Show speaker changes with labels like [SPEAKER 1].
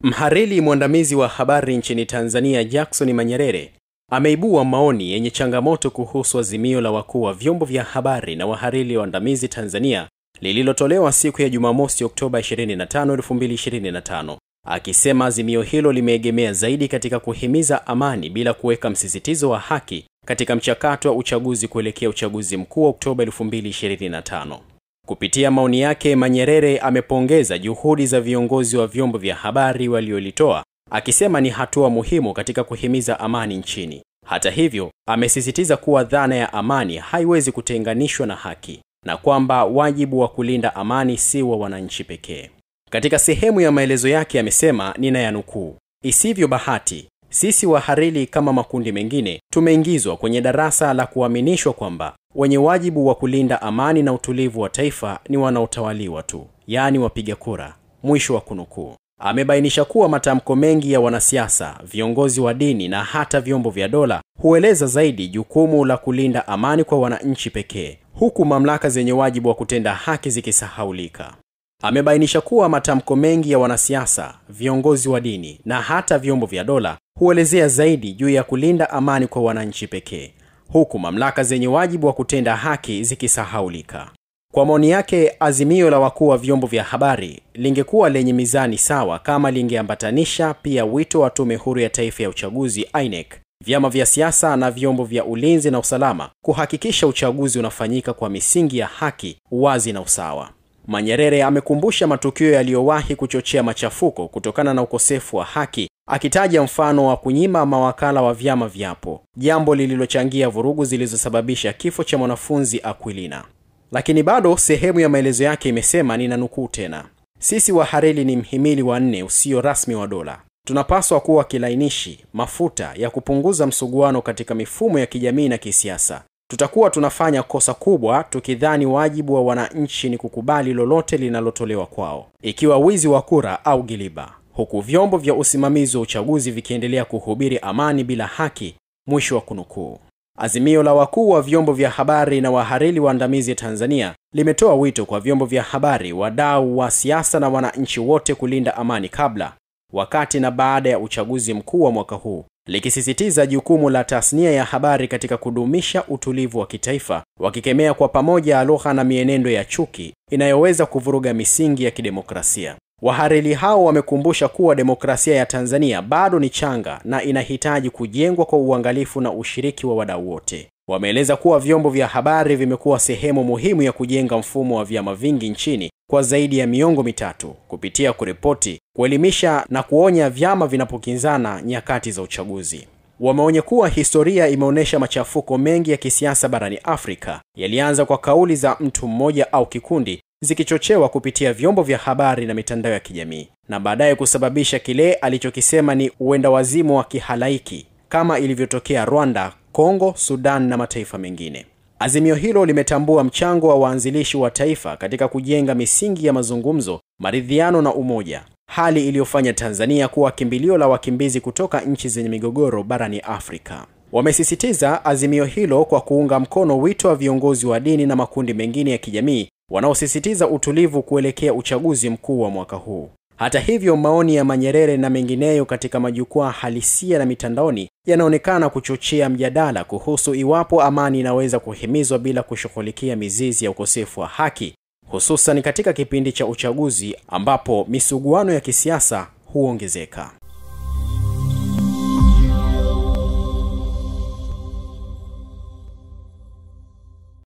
[SPEAKER 1] Mhariri mwandamizi wa habari nchini Tanzania Jackson Manyerere ameibua maoni yenye changamoto kuhusu azimio la wakuu wa vyombo vya habari na wahariri waandamizi Tanzania lililotolewa siku ya Jumamosi Oktoba 25, 2025. Akisema azimio hilo limeegemea zaidi katika kuhimiza amani bila kuweka msisitizo wa haki katika mchakato wa uchaguzi kuelekea uchaguzi mkuu wa Oktoba 2025. Kupitia maoni yake, Manyerere amepongeza juhudi za viongozi wa vyombo vya habari waliolitoa, akisema ni hatua muhimu katika kuhimiza amani nchini. Hata hivyo, amesisitiza kuwa dhana ya amani haiwezi kutenganishwa na haki, na kwamba wajibu wa kulinda amani si wa wananchi pekee. Katika sehemu ya maelezo yake amesema, ninayanukuu, "Isivyo bahati, sisi wahariri kama makundi mengine tumeingizwa kwenye darasa la kuaminishwa kwamba wenye wajibu wa kulinda amani na utulivu wa taifa ni wanaotawaliwa tu, yaani wapiga kura." Mwisho wa kunukuu. Amebainisha kuwa matamko mengi ya wanasiasa, viongozi wa dini na hata vyombo vya dola hueleza zaidi jukumu la kulinda amani kwa wananchi pekee, huku mamlaka zenye wajibu wa kutenda haki zikisahaulika. Amebainisha kuwa matamko mengi ya wanasiasa, viongozi wa dini na hata vyombo vya dola huelezea zaidi juu ya kulinda amani kwa wananchi pekee, huku mamlaka zenye wajibu wa kutenda haki zikisahaulika. Kwa maoni yake, azimio la wakuu wa vyombo vya habari lingekuwa lenye mizani sawa kama lingeambatanisha pia wito wa Tume Huru ya Taifa ya Uchaguzi INEC, vyama vya siasa na vyombo vya ulinzi na usalama kuhakikisha uchaguzi unafanyika kwa misingi ya haki, uwazi na usawa. Manyerere amekumbusha matukio yaliyowahi kuchochea machafuko kutokana na ukosefu wa haki, akitaja mfano wa kunyima mawakala wa vyama vyapo, jambo lililochangia vurugu zilizosababisha kifo cha mwanafunzi Aquilina. Lakini bado sehemu ya maelezo yake imesema, ninanukuu tena, "Sisi wahariri ni mhimili wa nne usio rasmi wa dola. Tunapaswa kuwa kilainishi, mafuta ya kupunguza msuguano katika mifumo ya kijamii na kisiasa. Tutakuwa tunafanya kosa kubwa tukidhani wajibu wa wananchi ni kukubali lolote linalotolewa kwao, ikiwa wizi wa kura au giliba, huku vyombo vya usimamizi wa uchaguzi vikiendelea kuhubiri amani bila haki." Mwisho wa kunukuu. Azimio la wakuu wa vyombo vya habari na wahariri waandamizi Tanzania limetoa wito kwa vyombo vya habari, wadau wa siasa na wananchi wote kulinda amani kabla, wakati na baada ya uchaguzi mkuu wa mwaka huu, likisisitiza jukumu la tasnia ya habari katika kudumisha utulivu wa kitaifa, wakikemea kwa pamoja lugha na mienendo ya chuki inayoweza kuvuruga misingi ya kidemokrasia. Wahariri hao wamekumbusha kuwa demokrasia ya Tanzania bado ni changa na inahitaji kujengwa kwa uangalifu na ushiriki wa wadau wote. Wameeleza kuwa vyombo vya habari vimekuwa sehemu muhimu ya kujenga mfumo wa vyama vingi nchini kwa zaidi ya miongo mitatu, kupitia kuripoti, kuelimisha na kuonya vyama vinapokinzana nyakati za uchaguzi. Wameonya kuwa historia imeonyesha machafuko mengi ya kisiasa barani Afrika yalianza kwa kauli za mtu mmoja au kikundi zikichochewa kupitia vyombo vya habari na mitandao ya kijamii, na baadaye kusababisha kile alichokisema ni uenda wazimu wa kihalaiki, kama ilivyotokea Rwanda, Kongo, Sudan na mataifa mengine. Azimio hilo limetambua mchango wa waanzilishi wa taifa katika kujenga misingi ya mazungumzo, maridhiano na umoja, hali iliyofanya Tanzania kuwa kimbilio la wakimbizi kutoka nchi zenye migogoro barani Afrika. Wamesisitiza azimio hilo kwa kuunga mkono wito wa viongozi wa dini na makundi mengine ya kijamii wanaosisitiza utulivu kuelekea uchaguzi mkuu wa mwaka huu. Hata hivyo, maoni ya Manyerere na mengineyo katika majukwaa halisia na mitandaoni yanaonekana kuchochea mjadala kuhusu iwapo amani inaweza kuhimizwa bila kushughulikia mizizi ya ukosefu wa haki, hususan katika kipindi cha uchaguzi ambapo misuguano ya kisiasa huongezeka.